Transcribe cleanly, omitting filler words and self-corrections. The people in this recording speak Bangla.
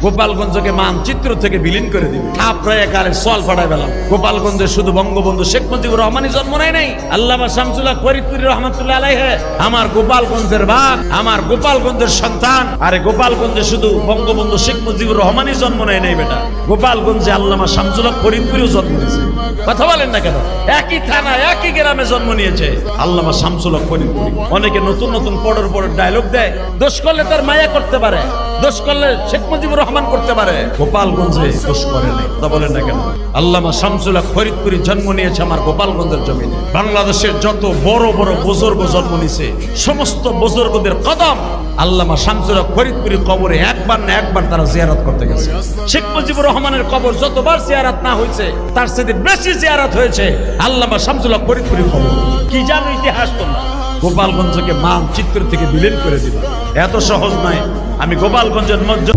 গোপালগঞ্জকে মানচিত্র থেকে বিলীন করে দিবে। থাপড়ায় কালে সোয়াল ফাটায় পেলাম। গোপালগঞ্জে শুধু বঙ্গবন্ধু শেখ মুজিবুর রহমানই জন্ম নেয় নাই, আল্লামা শামসুল হক ফরিদপুরি রহমাতুল্লাহ আলাইহি আমার গোপালগঞ্জের বাপ, আমার গোপালগঞ্জের সন্তান। আরে গোপালগঞ্জে শুধু বঙ্গবন্ধু শেখ মুজিবুর রহমানই জন্ম নেয় নাই বেটা, গোপালগঞ্জে আল্লামা শামসুল হক ফরিদপুরিও জন্ম নিয়েছে। কথা বলেন না কেন? একই থানা একই গ্রামে জন্ম নিয়েছে আল্লামা শামসুল হক ফরিদপুরি। অনেকে নতুন নতুন পড়র ডায়লগ দেয়, দোষ করলে তার মায়া করতে পারে, দোষ করলে শেখ মুজিবুর রহমান করতে পারে, গোপালগঞ্জে দোষ করে নাই। কথা বলেন না কেন? আল্লামা শামসুল হক ফরিদপুরি জন্ম নিয়েছে আমার গোপালগঞ্জের জমিনে। বাংলাদেশের যত বড় বড় বুজুর্গ জন্ম নিয়েছে, সমস্ত বুজুর্গদের কদম আল্লামা শামসুল হক ফরিদপুরি কবরে একবার না একবার তারা জিয়ারত করতে গেছে। শেখ মুজিবুর রহমানের কবর যতবার জিয়ারত না হয়েছে, তার সাথে বেশি জিয়ারত হয়েছে আল্লামা শামসুল হক ফরিদপুরি কবর। কি জানো ইতিহাস তোমরা? গোপালগঞ্জকে মানচিত্র থেকে বিলীন করে দিবা এত সহজ নয়। আমি গোপালগঞ্জের মধ্যে